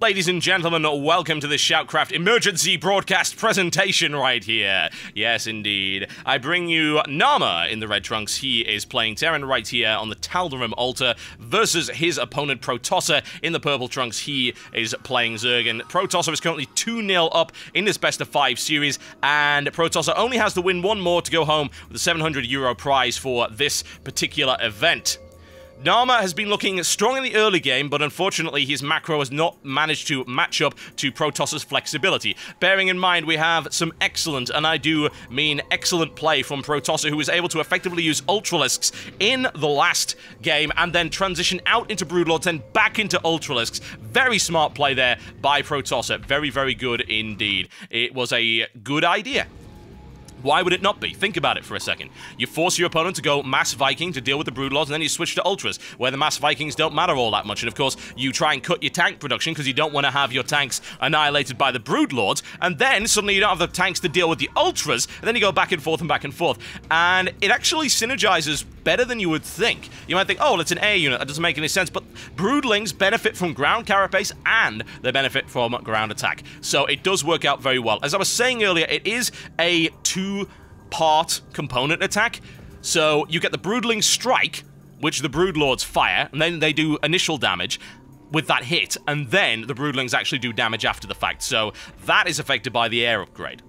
Ladies and gentlemen, welcome to this SHOUTcraft emergency broadcast presentation right here. Yes, indeed. I bring you Naama in the red trunks. He is playing Terran right here on the Tal'Darim altar versus his opponent Protosser in the purple trunks. He is playing Zerg. Protosser is currently 2-0 up in this best-of-5 series, and Protosser only has to win one more to go home with a €700 prize for this particular event. Naama has been looking strong in the early game, but unfortunately his macro has not managed to match up to Protosser's flexibility. Bearing in mind we have some excellent, and I do mean excellent play from Protosser, who was able to effectively use Ultralisks in the last game and then transition out into Broodlords and back into Ultralisks. Very smart play there by Protosser. Very, very good indeed. It was a good idea. Why would it not be? Think about it for a second. You force your opponent to go Mass Viking to deal with the Broodlords, and then you switch to Ultras, where the Mass Vikings don't matter all that much. And of course, you try and cut your tank production because you don't want to have your tanks annihilated by the Broodlords, and then suddenly you don't have the tanks to deal with the Ultras, and then you go back and forth and back and forth. And it actually synergizes better than you would think. You might think, oh, it's an air unit, that doesn't make any sense, but Broodlings benefit from ground carapace and they benefit from ground attack. So it does work out very well. As I was saying earlier, it is a two-part component attack. So you get the Broodling Strike, which the Broodlords fire, and then they do initial damage with that hit, and then the Broodlings actually do damage after the fact. So that is affected by the air upgrade.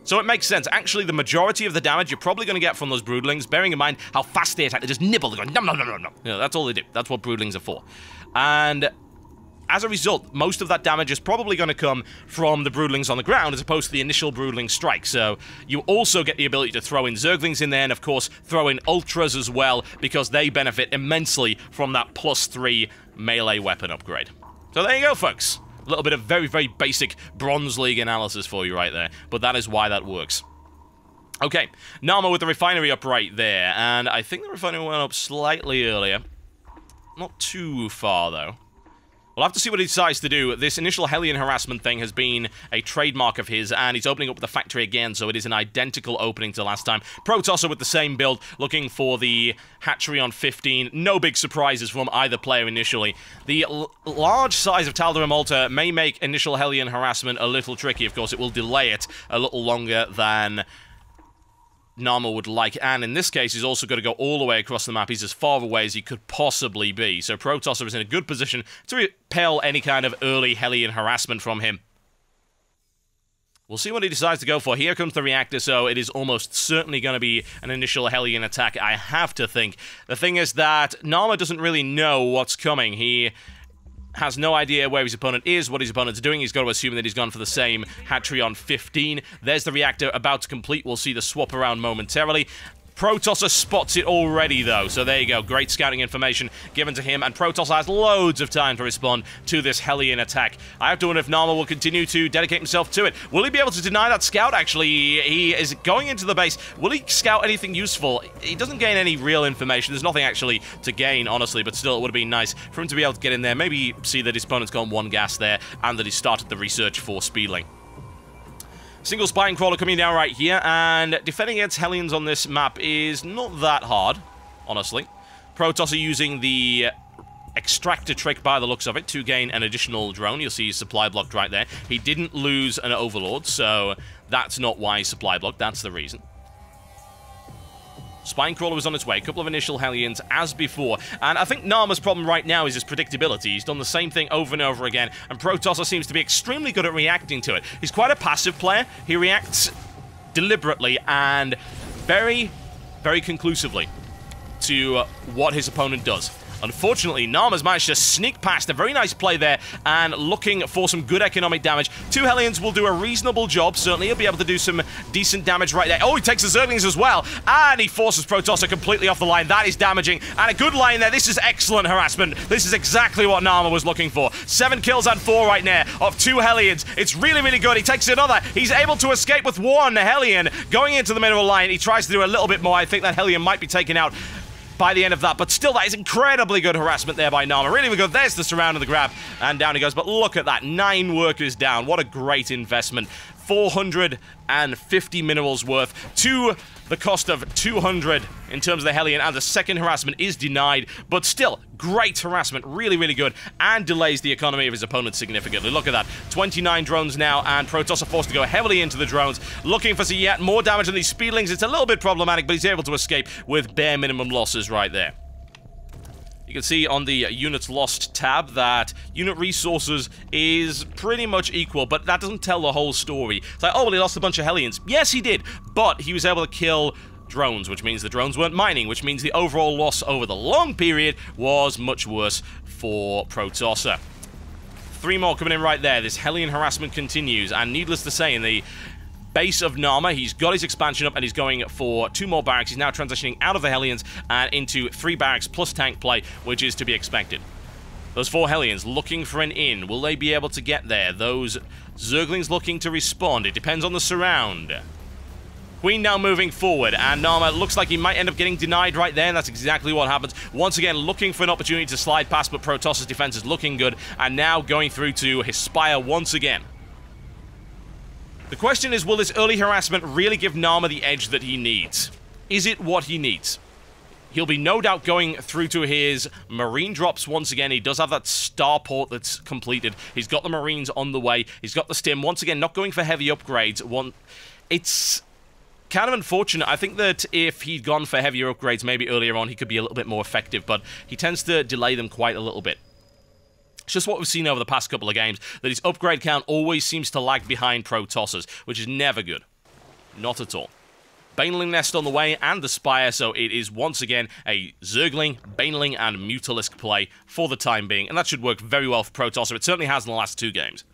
So it makes sense. Actually, the majority of the damage you're probably going to get from those Broodlings, bearing in mind how fast they attack. They just nibble. They go, nom, nom, nom, nom, nom. You know, that's all they do. That's what Broodlings are for. And as a result, most of that damage is probably going to come from the Broodlings on the ground as opposed to the initial Broodling strike. So you also get the ability to throw in Zerglings in there, and of course throw in Ultras as well, because they benefit immensely from that +3 melee weapon upgrade. So there you go, folks. A little bit of very, very basic Bronze League analysis for you right there, but that is why that works. Okay, Naama with the refinery up right there, and I think the refinery went up slightly earlier. Not too far, though. We'll have to see what he decides to do. This initial Hellion harassment thing has been a trademark of his, and he's opening up the factory again, so it is an identical opening to last time. Protosser with the same build, looking for the hatchery on 15. No big surprises from either player initially. The large size of Tal'Darim altar may make initial Hellion harassment a little tricky. Of course, it will delay it a little longer than Naama would like, and in this case, he's also got to go all the way across the map. He's as far away as he could possibly be. So Protosser is in a good position to repel any kind of early Hellion harassment from him. We'll see what he decides to go for. Here comes the reactor, so it is almost certainly going to be an initial Hellion attack, I have to think. The thing is that Naama doesn't really know what's coming. He has no idea where his opponent is, what his opponent's doing. He's got to assume that he's gone for the same hatchery on 15. There's the reactor about to complete. We'll see the swap around momentarily. Protosser spots it already, though, so there you go. Great scouting information given to him, and Protosser has loads of time to respond to this Hellion attack. I have to wonder if Naama will continue to dedicate himself to it. Will he be able to deny that scout, actually? He is going into the base. Will he scout anything useful? He doesn't gain any real information. There's nothing actually to gain, honestly, but still, it would have been nice for him to be able to get in there, maybe see that his opponent's gone one gas there, and that he started the research for Speedling. Single Spine Crawler coming down right here, and defending against Hellions on this map is not that hard, honestly. Protosser using the extractor trick by the looks of it to gain an additional drone. You'll see he's supply blocked right there. He didn't lose an Overlord, so that's not why he's supply blocked. That's the reason. Spinecrawler was on its way. A couple of initial Hellions as before. And I think Naama's problem right now is his predictability. He's done the same thing over and over again, and Protosser seems to be extremely good at reacting to it. He's quite a passive player. He reacts deliberately and very, very conclusively to what his opponent does. Unfortunately, Naama's managed to sneak past. A very nice play there, and looking for some good economic damage. Two Hellions will do a reasonable job. Certainly, he'll be able to do some decent damage right there. Oh, he takes the Zerglings as well, and he forces Protosser completely off the line. That is damaging, and a good line there. This is excellent harassment. This is exactly what Naama was looking for. 7 kills and 4 right now of 2 Hellions. It's really, really good. He takes another. He's able to escape with 1 Hellion going into the mineral line. He tries to do a little bit more. I think that Hellion might be taken out by the end of that, but still, that is incredibly good harassment there by Naama. Really good. There's the surround and the grab, and down he goes. But look at that, 9 workers down. What a great investment. 450 minerals worth to the cost of 200 in terms of the Hellion, and the second harassment is denied, but still, great harassment, really, really good, and delays the economy of his opponent significantly. Look at that, 29 drones now, and Protosser forced to go heavily into the drones, looking for yet more damage on these speedlings. It's a little bit problematic, but he's able to escape with bare minimum losses right there. You can see on the units lost tab that unit resources is pretty much equal, but that doesn't tell the whole story. It's like, oh, well, he lost a bunch of Hellions. Yes, he did, but he was able to kill drones, which means the drones weren't mining, which means the overall loss over the long period was much worse for Protosser. 3 more coming in right there. This Hellion harassment continues, and needless to say, in the base of Naama, he's got his expansion up and he's going for 2 more barracks. He's now transitioning out of the Hellions and into 3 barracks plus tank play, which is to be expected. Those 4 Hellions looking for an in. Will they be able to get there? Those Zerglings looking to respond. It depends on the surround. Queen now moving forward, and Naama looks like he might end up getting denied right there, and that's exactly what happens. Once again, looking for an opportunity to slide past, but Protosser's defense is looking good, and now going through to his spire once again. The question is, will this early harassment really give Naama the edge that he needs? Is it what he needs? He'll be no doubt going through to his marine drops once again. He does have that starport that's completed. He's got the marines on the way. He's got the stim. Once again, not going for heavy upgrades. It's kind of unfortunate. I think that if he'd gone for heavier upgrades maybe earlier on, he could be a little bit more effective, but he tends to delay them quite a little bit. It's just what we've seen over the past couple of games, that his upgrade count always seems to lag behind Protosser's, which is never good. Not at all. Baneling Nest on the way, and the Spire, so it is once again a Zergling, Baneling, and Mutalisk play for the time being, and that should work very well for Protosser. It certainly has in the last 2 games.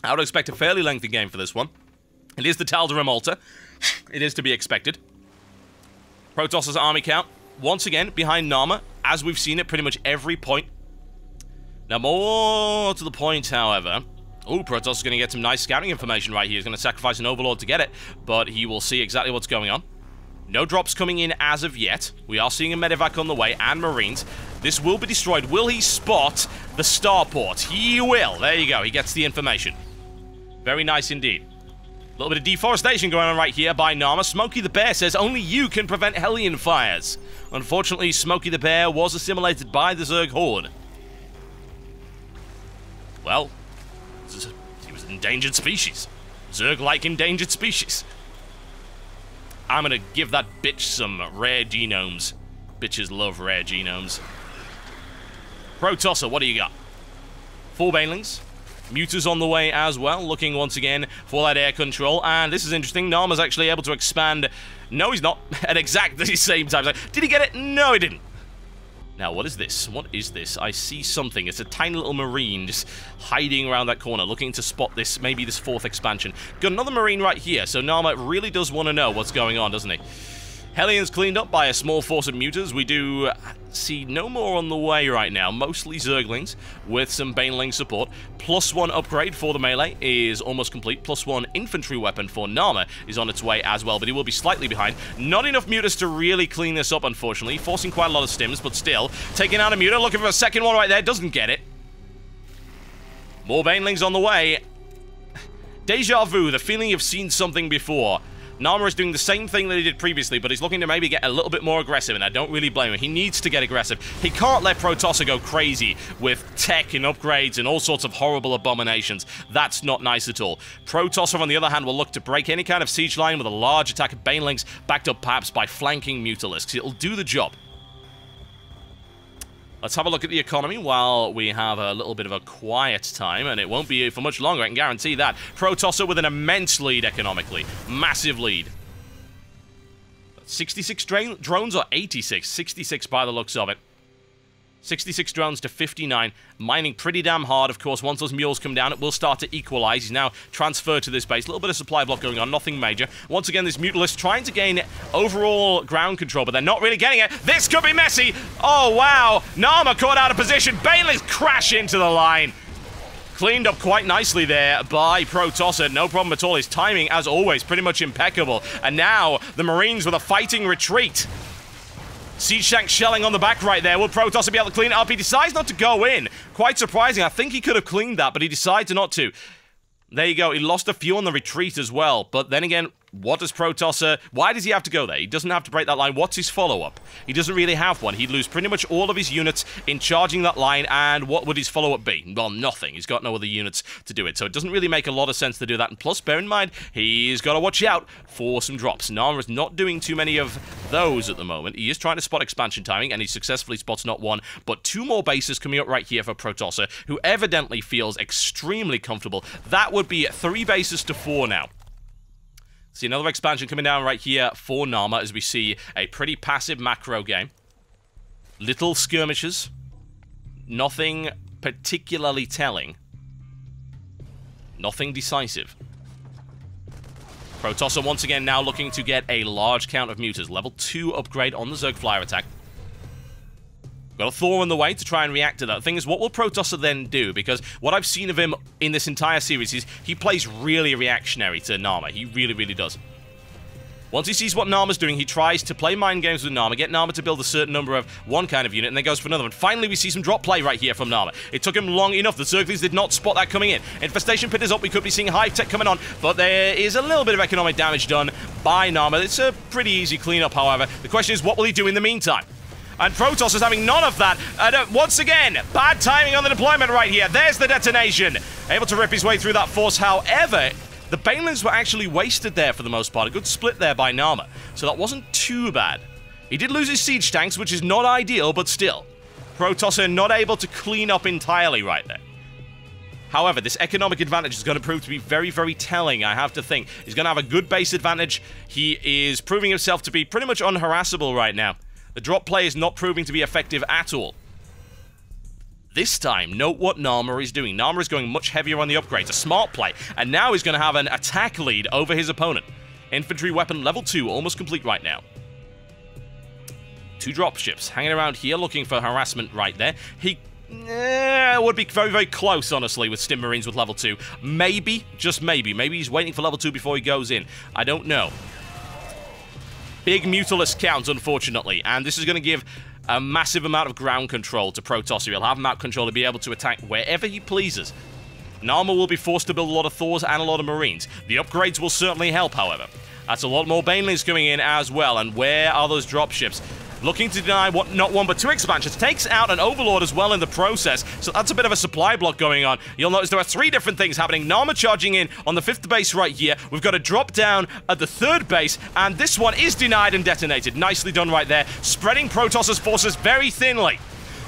I would expect a fairly lengthy game for this one. It is the Tal'Darim altar. It is to be expected. Protosser's army count, once again, behind Naama, as we've seen at pretty much every point. Now, more to the point, however. Oh, Protosser's going to get some nice scouting information right here. He's going to sacrifice an Overlord to get it, but he will see exactly what's going on. No drops coming in as of yet. We are seeing a Medivac on the way, and Marines. This will be destroyed. Will he spot the starport? He will. There you go. He gets the information. Very nice indeed. A little bit of deforestation going on right here by Naama. Smokey the Bear says only you can prevent Hellion fires. Unfortunately, Smokey the Bear was assimilated by the Zerg Horde. Well, he was an endangered species. Zerg-like endangered species. I'm gonna give that bitch some rare genomes. Bitches love rare genomes. Protosser, what do you got? 4 Banelings. Muters on the way as well, looking once again for that air control. And this is interesting, Naama's actually able to expand. No, he's not. At exactly the same time. Did he get it? No, he didn't. Now, what is this? What is this? I see something. It's a tiny little marine just hiding around that corner, looking to spot this, maybe this 4th expansion. Got another marine right here, so Naama really does want to know what's going on, doesn't he? Hellions cleaned up by a small force of Muters. We do see no more on the way right now. Mostly Zerglings with some Baneling support. +1 upgrade for the melee is almost complete. +1 infantry weapon for Naama is on its way as well, but he will be slightly behind. Not enough Muters to really clean this up, unfortunately. Forcing quite a lot of stims, but still. Taking out a Muter, looking for a second one right there. Doesn't get it. More Banelings on the way. Deja vu, the feeling you've seen something before. Naama is doing the same thing that he did previously, but he's looking to maybe get a little bit more aggressive, and I don't really blame him. He needs to get aggressive. He can't let Protosser go crazy with tech and upgrades and all sorts of horrible abominations. That's not nice at all. Protosser, on the other hand, will look to break any kind of siege line with a large attack of Banelings, backed up perhaps by flanking Mutalisks. It'll do the job. Let's have a look at the economy while we have a little bit of a quiet time, and it won't be for much longer, I can guarantee that. Protosser with an immense lead economically. Massive lead. 66 drones or 86? 66 by the looks of it. 66 drones to 59, mining pretty damn hard. Of course, once those mules come down, it will start to equalize. He's now transferred to this base. A little bit of supply block going on, nothing major. Once again, this Mutalist trying to gain overall ground control, but they're not really getting it. This could be messy. Oh, wow. Naama caught out of position. Banelings crash into the line. Cleaned up quite nicely there by Protosser. No problem at all. His timing, as always, pretty much impeccable. And now, the Marines with a fighting retreat. Siege tank shelling on the back right there. Will Protosser be able to clean it up? He decides not to go in. Quite surprising. I think he could have cleaned that, but he decided not to. There you go. He lost a few on the retreat as well. But then again, what does Protosser... Why does he have to go there? He doesn't have to break that line. What's his follow-up? He doesn't really have one. He'd lose pretty much all of his units in charging that line, and what would his follow-up be? Well, nothing. He's got no other units to do it, so it doesn't really make a lot of sense to do that. And plus, bear in mind, he's got to watch out for some drops. Naama is not doing too many of those at the moment. He is trying to spot expansion timing, and he successfully spots not one, but 2 more bases coming up right here for Protosser, who evidently feels extremely comfortable. That would be 3 bases to 4 now. See another expansion coming down right here for Naama as we see a pretty passive macro game. Little skirmishes. Nothing particularly telling. Nothing decisive. Protosser once again now looking to get a large count of mutas. Level 2 upgrade on the Zerg Flyer attack. Got a Thor on the way to try and react to that. The thing is, what will Protosser then do? Because what I've seen of him in this entire series is he plays really reactionary to Naama. He really, really does. Once he sees what Naama's doing, he tries to play mind games with Naama, get Naama to build a certain number of one kind of unit, and then goes for another one. Finally, we see some drop play right here from Naama. It took him long enough. The Zerglings did not spot that coming in. Infestation Pit is up. We could be seeing Hive Tech coming on, but there is a little bit of economic damage done by Naama. It's a pretty easy cleanup, however. The question is, what will he do in the meantime? And Protosser is having none of that. And once again, bad timing on the deployment right here. There's the detonation. Able to rip his way through that force. However, the Banelings were actually wasted there for the most part. A good split there by Naama. So that wasn't too bad. He did lose his siege tanks, which is not ideal, but still. Protosser not able to clean up entirely right there. However, this economic advantage is going to prove to be very, very telling, I have to think. He's going to have a good base advantage. He is proving himself to be pretty much unharassable right now. The drop play is not proving to be effective at all. This time, note what Naama is doing. Naama is going much heavier on the upgrades. A smart play. And now he's going to have an attack lead over his opponent. Infantry weapon level 2, almost complete right now. 2 dropships hanging around here looking for harassment right there. He would be very, very close, honestly, with Stim Marines with level 2. Maybe, just maybe. Maybe he's waiting for level 2 before he goes in. I don't know. Big Mutalist count, unfortunately, and this is going to give a massive amount of ground control to Protosser. He'll have map control to be able to attack wherever he pleases. Naama will be forced to build a lot of Thors and a lot of Marines. The upgrades will certainly help, however. That's a lot more Banelings coming in as well, and where are those dropships? Looking to deny not 1 but 2 expansions. Takes out an Overlord as well in the process. So that's a bit of a supply block going on. You'll notice there are 3 different things happening. Naama charging in on the 5th base right here. We've got a drop down at the 3rd base. And this one is denied and detonated. Nicely done right there. Spreading Protosser's forces very thinly.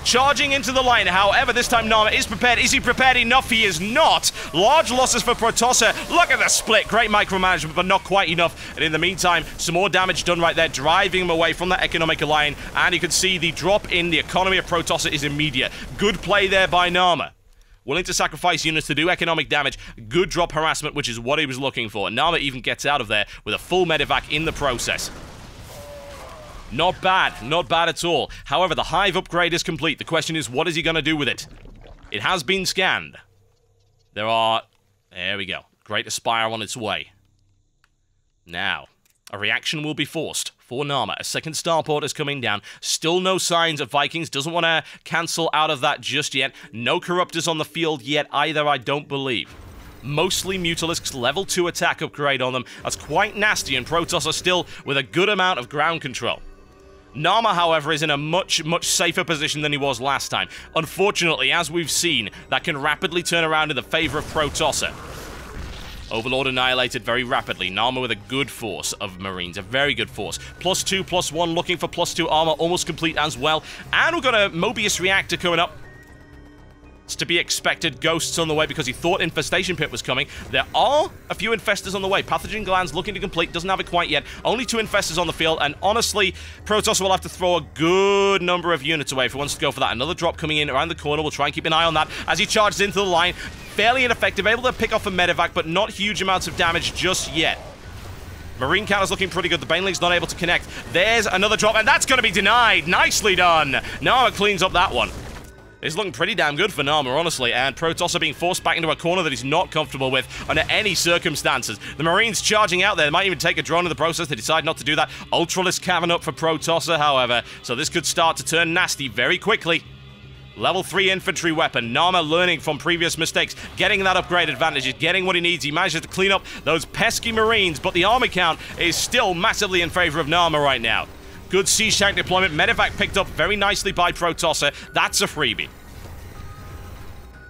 Charging into the line. However, this time Naama is prepared. Is he prepared enough? He is not. Large losses for Protosser. Look at the split. Great micromanagement, but not quite enough. And in the meantime, some more damage done right there, driving him away from that economic line. And you can see the drop in the economy of Protosser is immediate. Good play there by Naama. Willing to sacrifice units to do economic damage. Good drop harassment, which is what he was looking for. And Naama even gets out of there with a full medevac in the process. Not bad at all. However, the Hive upgrade is complete. The question is, what is he going to do with it? It has been scanned. There we go. Great Aspire on its way. Now, a reaction will be forced for Naama. A second starport is coming down. Still no signs of Vikings. Doesn't want to cancel out of that just yet. No Corruptors on the field yet either, I don't believe. Mostly Mutalisks, level 2 attack upgrade on them. That's quite nasty, and Protosser still with a good amount of ground control. Naama, however, is in a much, much safer position than he was last time. Unfortunately, as we've seen, that can rapidly turn around in the favor of Protosser. Overlord annihilated very rapidly. Naama with a good force of Marines, a very good force. +2, +1, looking for +2 armor, almost complete as well. And we've got a Mobius reactor coming up. It's to be expected. Ghosts on the way because he thought Infestation Pit was coming. There are a few Infestors on the way. Pathogen Glands looking to complete. Doesn't have it quite yet. Only 2 Infestors on the field. And honestly, Protosser will have to throw a good number of units away if he wants to go for that. Another drop coming in around the corner. We'll try and keep an eye on that as he charges into the line. Fairly ineffective. Able to pick off a medevac, but not huge amounts of damage just yet. Marine counter's looking pretty good. The Baneling's not able to connect. There's another drop, and that's going to be denied. Nicely done. Naama cleans up that one. It's looking pretty damn good for Naama, honestly, and Protosser being forced back into a corner that he's not comfortable with under any circumstances. The Marines charging out there. They might even take a drone in the process. They decide not to do that. Ultralisk Cavern up for Protosser, however, so this could start to turn nasty very quickly. Level 3 infantry weapon. Naama learning from previous mistakes, getting that upgrade advantage, getting what he needs. He manages to clean up those pesky Marines, but the army count is still massively in favor of Naama right now. Good siege tank deployment. Medevac picked up very nicely by Protosser. That's a freebie.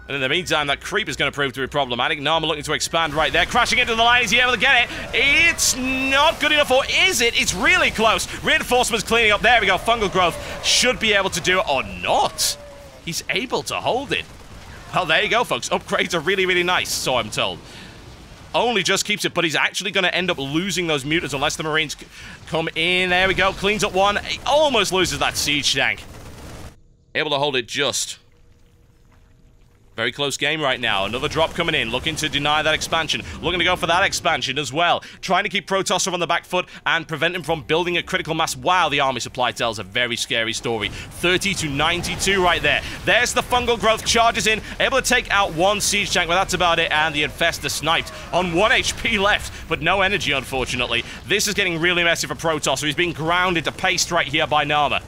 And in the meantime, that creep is going to prove to be problematic. Naama looking to expand right there. Crashing into the line. Is he able to get it? It's not good enough, or is it? It's really close. Reinforcements cleaning up. There we go. Fungal growth should be able to do it, or not. He's able to hold it. Well, there you go, folks. Upgrades are really, really nice, so I'm told. Only just keeps it, but he's actually going to end up losing those mutants unless the Marines come in. There we go. Cleans up one. He almost loses that siege tank. Able to hold it just. Very close game right now. Another drop coming in, looking to deny that expansion. Looking to go for that expansion as well. Trying to keep Protosser on the back foot and prevent him from building a critical mass while the army supply tells a very scary story. 30 to 92 right there. There's the fungal growth, charges in, able to take out one siege tank, but that's about it. And the Infestor sniped on 1 HP left, but no energy, unfortunately. This is getting really messy for Protosser. He's being grounded to paste right here by Naama.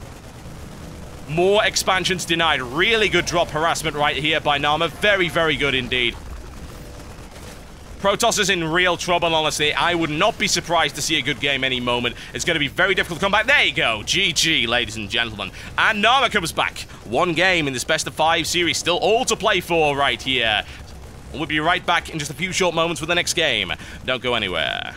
More expansions denied. Really good drop harassment right here by Naama. Very, very good indeed. Protosser's in real trouble, honestly. I would not be surprised to see a good game any moment. It's going to be very difficult to come back. There you go. GG, ladies and gentlemen. And Naama comes back. One game in this best of 5 series. Still all to play for right here. We'll be right back in just a few short moments with the next game. Don't go anywhere.